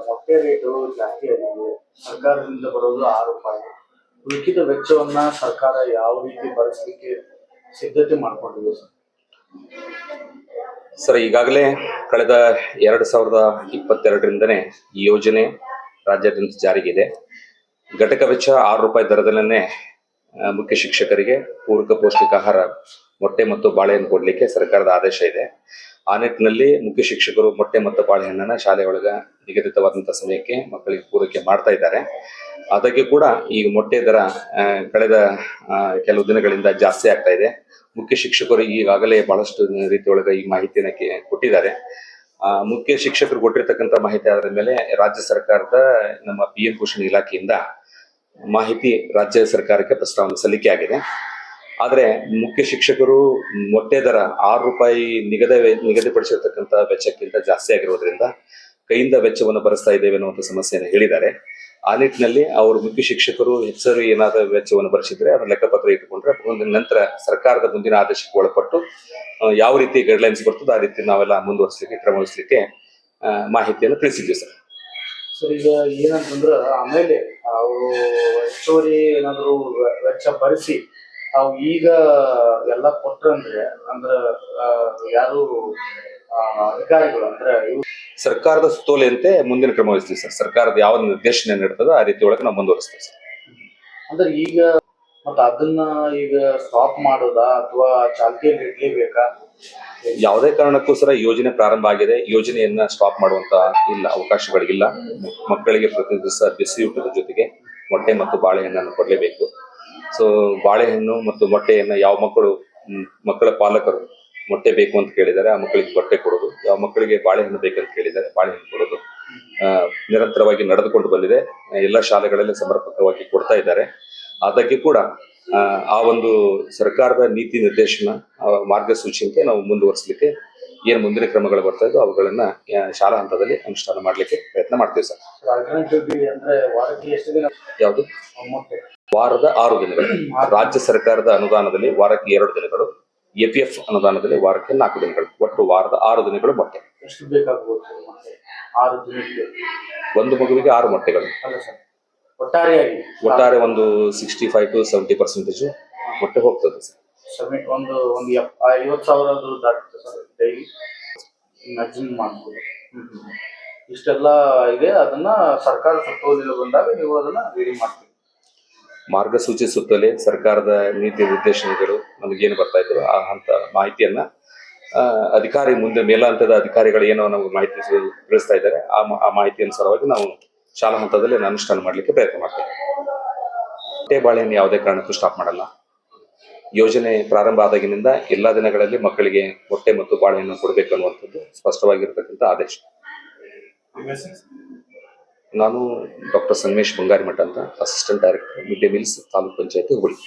ಮೊಟ್ಟೆ ರೇಟು ಜಾಸ್ತಿ ಆಗಿದೆ. ಸರ್ಕಾರದಿಂದ ಬರೋದು 6 ರೂಪಾಯಿ. ಉಳಿದ ವೆಚ್ಚವನ್ನ ಸರ್ಕಾರ ಯಾವ ರೀತಿ ಭರಿಸಲಿಕ್ಕೆ ಸಿದ್ಧತೆ ಮಾಡ್ಕೊಂಡಿದೆ ಸರ್? ಸರ್, ಈಗಾಗಲೇ ಕಳೆದ 2022ರಿಂದನೇ ಈ ಯೋಜನೆ ರಾಜ್ಯಾದ್ಯಂತ ಜಾರಿಗಿದೆ. ಘಟಕ ವೆಚ್ಚ 6 ರೂಪಾಯಿ ದರದಲ್ಲೇ ಮುಖ್ಯ ಶಿಕ್ಷಕರಿಗೆ ಪೂರಕ ಪೌಷ್ಟಿಕ ಆಹಾರ ಮೊಟ್ಟೆ ಮತ್ತು ಬಾಳೆಹಣ್ಣು ಕೊಡಲಿಕ್ಕೆ ಸರ್ಕಾರದ ಆದೇಶ ಇದೆ. ಆ ನಿಟ್ಟಿನಲ್ಲಿ ಮುಖ್ಯ ಶಿಕ್ಷಕರು ಮೊಟ್ಟೆ ಮತ್ತು ಬಾಳೆಹಣ್ಣನ್ನ ಶಾಲೆ ಒಳಗ ನಿಗದಿತವಾದಂತಹ ಸಮಯಕ್ಕೆ ಮಕ್ಕಳಿಗೆ ಪೂರೈಕೆ ಮಾಡ್ತಾ ಇದ್ದಾರೆ. ಅದಕ್ಕೆ ಕೂಡ ಈಗ ಮೊಟ್ಟೆ ದರ ಕಳೆದ ಕೆಲವು ದಿನಗಳಿಂದ ಜಾಸ್ತಿ ಆಗ್ತಾ ಇದೆ. ಮುಖ್ಯ ಶಿಕ್ಷಕರು ಈಗಾಗಲೇ ಬಹಳಷ್ಟು ರೀತಿಯೊಳಗೆ ಈ ಮಾಹಿತಿಯನ್ನ ಕೊಟ್ಟಿದ್ದಾರೆ. ಮುಖ್ಯ ಶಿಕ್ಷಕರು ಕೊಟ್ಟಿರ್ತಕ್ಕಂಥ ಮಾಹಿತಿ ಆದ ಮೇಲೆ ರಾಜ್ಯ ಸರ್ಕಾರದ ನಮ್ಮ PM ಪೋಷಣೆ ಇಲಾಖೆಯಿಂದ ಮಾಹಿತಿ ರಾಜ್ಯ ಸರ್ಕಾರಕ್ಕೆ ಪ್ರಸ್ತಾವನೆ ಸಲ್ಲಿಕೆ ಆಗಿದೆ. ಆದ್ರೆ ಮುಖ್ಯ ಶಿಕ್ಷಕರು ಮೊಟ್ಟೆ ದರ 6 ರೂಪಾಯಿ ನಿಗದಿಪಡಿಸಿರ್ತಕ್ಕಂಥ ವೆಚ್ಚಕ್ಕಿಂತ ಜಾಸ್ತಿ ಆಗಿರೋದ್ರಿಂದ ಕೈಯಿಂದ ವೆಚ್ಚವನ್ನು ಭರಿಸ್ತಾ ಇದ್ದೇವೆ ಅನ್ನುವಂಥ ಸಮಸ್ಯೆಯನ್ನು ಹೇಳಿದ್ದಾರೆ. ಆ ನಿಟ್ಟಿನಲ್ಲಿ ಅವರು ಮುಖ್ಯ ಶಿಕ್ಷಕರು ಹೆಚ್ಚುವರಿ ಏನಾದರೂ ವೆಚ್ಚವನ್ನು ಭರಿಸಿದ್ರೆ ಅದರ ಲೆಕ್ಕಪತ್ರ ಇಟ್ಟುಕೊಂಡ್ರೆ ನಂತರ ಸರ್ಕಾರದ ಮುಂದಿನ ಆದೇಶಕ್ಕೆ ಒಳಪಟ್ಟು ಯಾವ ರೀತಿ ಗೈಡ್ಲೈನ್ಸ್ ಬರ್ತದೆ ಆ ರೀತಿ ನಾವೆಲ್ಲ ಮುಂದುವರಿಸಲಿಕ್ಕೆ ಕ್ರಮವಹಿಸಲಿಕ್ಕೆ ಮಾಹಿತಿಯನ್ನು ತಿಳಿಸಿದ್ವಿ ಸರ್. ಸರ್, ಈಗ ಏನಂತಂದ್ರೆ ಆಮೇಲೆ ಅವರು ಹೆಚ್ಚುವರಿ ಏನಾದ್ರು ವೆಚ್ಚ ಭರಿಸಿ ನಾವು ಈಗ ಎಲ್ಲ ಕೊಟ್ರಂದ್ರೆ ಯಾರು ಅಧಿಕಾರಿಗಳು ಸರ್ಕಾರದ ಸುತ್ತೋಲೆಯಂತೆ ಮುಂದಿನ ಕ್ರಮ ವಹಿಸ್ತೀವಿ ಸರ್. ಸರ್ಕಾರದ ಯಾವ ನಿರ್ದೇಶನ ನೀಡ್ತದೋ ಆ ರೀತಿ ಒಳಗೆ ನಾವು ಮುಂದುವರಿಸ್ತೀವಿ ಸರ್. ಈಗ ಮತ್ತೆ ಅದನ್ನ ಈಗ ಸ್ಟಾಪ್ ಮಾಡೋದಾ ಅಥವಾ ಚಾಲ್ತಿಯಲ್ಲಿ ಇಡ್ಲೇಬೇಕಾ? ಯಾವುದೇ ಕಾರಣಕ್ಕೂ ಸರ ಯೋಜನೆ ಪ್ರಾರಂಭ ಆಗಿದೆ, ಯೋಜನೆಯನ್ನ ಸ್ಟಾಪ್ ಮಾಡುವಂತ ಅವಕಾಶಗಳಿಲ್ಲ. ಮಕ್ಕಳಿಗೆ ಪ್ರತಿ ದಿವಸ ಬಿಸಿ ಊಟದ ಜೊತೆಗೆ ಮೊಟ್ಟೆ ಮತ್ತು ಬಾಳೆಹಣ್ಣನ್ನು ಕೊಡಲೇಬೇಕು. ಸೊ ಬಾಳೆಹಣ್ಣು ಮತ್ತು ಮೊಟ್ಟೆಯನ್ನ ಯಾವ ಮಕ್ಕಳ ಪಾಲಕರು ಮೊಟ್ಟೆ ಬೇಕು ಅಂತ ಕೇಳಿದ್ದಾರೆ ಆ ಮಕ್ಕಳಿಗೆ ಮೊಟ್ಟೆ ಕೊಡೋದು, ಯಾವ ಮಕ್ಕಳಿಗೆ ಬಾಳೆಹಣ್ಣು ಬೇಕಂತ ಕೇಳಿದ್ದಾರೆ ಬಾಳೆಹಣ್ಣು ಕೊಡೋದು ನಿರಂತರವಾಗಿ ನಡೆದುಕೊಂಡು ಬಂದಿದೆ. ಎಲ್ಲ ಶಾಲೆಗಳಲ್ಲಿ ಸಮರ್ಪಕವಾಗಿ ಕೊಡ್ತಾ ಇದ್ದಾರೆ. ಅದಕ್ಕೆ ಕೂಡ ಆ ಒಂದು ಸರ್ಕಾರದ ನೀತಿ ನಿರ್ದೇಶನ ಮಾರ್ಗಸೂಚಿಯಂತೆ ನಾವು ಮುಂದುವರಿಸಲಿಕ್ಕೆ ಏನ್ ಮುಂದಿನ ಕ್ರಮಗಳು ಬರ್ತಾ ಇದ್ದೋ ಅವುಗಳನ್ನ ಶಾಲಾ ಹಂತದಲ್ಲಿ ಅನುಷ್ಠಾನ ಮಾಡ್ಲಿಕ್ಕೆ ಪ್ರಯತ್ನ ಮಾಡ್ತೀವಿ ಸರ್. ಯಾವುದು? ವಾರದ 6 ದಿನಗಳು. ರಾಜ್ಯ ಸರ್ಕಾರದ ಅನುದಾನದಲ್ಲಿ ವಾರಕ್ಕೆ 2 ದಿನಗಳು, APF ಅನುದಾನದಲ್ಲಿ ವಾರಕ್ಕೆ 4 ದಿನಗಳು, ಒಟ್ಟು ವಾರದ 6 ದಿನಗಳು ಮೊಟ್ಟೆ. ಎಷ್ಟು ಬೇಕಾಗಬಹುದು? 6 ದಿನಕ್ಕೆ ಒಂದು ಮಗುವಿಗೆ 6 ಮೊಟ್ಟೆಗಳು. ಒಟ್ಟಾರೆ ಒಂದು 65 to 70% ಮೊಟ್ಟೆ ಹೋಗ್ತದೆ ಸರ್. ಒಂದು 50,000 ದಾಟುತ್ತೆ ಸರ್ ಡೈಲಿ ಮ್ಯಾಕ್ಸಿಮಮ್ ಮಾಡ್ಬೋದು. ಇಷ್ಟೆಲ್ಲ ಇದೆ. ಅದನ್ನ ಸರ್ಕಾರ ಸುತ್ತೋಲೆ ಬಂದಾಗ ನೀವು ಅದನ್ನ ರೆಡಿ ಮಾಡ್ತೀವಿ. ಮಾರ್ಗಸೂಚಿ ಸುತ್ತೋಲೆ ಸರ್ಕಾರದ ನೀತಿ ನಿರ್ದೇಶನಗಳು ನಮಗೇನು ಬರ್ತಾ ಇದ್ರು ಆ ಹಂತ ಮಾಹಿತಿಯನ್ನ ಅಧಿಕಾರಿ ಮುಂದೆ ಮೇಲಂತದ ಅಧಿಕಾರಿಗಳು ಏನೋ ನಾವು ಮಾಹಿತಿ ತಿಳಿಸ್ತಾ ಇದ್ದಾರೆ ಆ ಮಾಹಿತಿ ಅನುಸಾರವಾಗಿ ನಾವು ಶಾಲಾ ಹಂತದಲ್ಲಿ ಅನುಷ್ಠಾನ ಮಾಡ್ಲಿಕ್ಕೆ ಪ್ರಯತ್ನ ಮಾಡ್ತೇವೆ. ಮೊಟ್ಟೆ ಬಾಳೆಹಣ್ಣು ಯಾವುದೇ ಕಾರಣಕ್ಕೂ ಸ್ಟಾಪ್ ಮಾಡಲ್ಲ. ಯೋಜನೆ ಪ್ರಾರಂಭ ಆದಾಗಿನಿಂದ ಎಲ್ಲಾ ದಿನಗಳಲ್ಲಿ ಮಕ್ಕಳಿಗೆ ಮೊಟ್ಟೆ ಮತ್ತು ಬಾಳೆಹಣ್ಣು ಕೊಡಬೇಕು ಅನ್ನುವಂಥದ್ದು ಸ್ಪಷ್ಟವಾಗಿರ್ತಕ್ಕಂಥ ಆದೇಶ. ನಾನು ಡಾಕ್ಟರ್ ಸಂಗಮೇಶ್ ಬಂಗಾರಿಮಠ ಅಂತ, assistant director mid day meals taluk ಪಂಚಾಯತಿ ಹುಬ್ಬಳ್ಳಿ.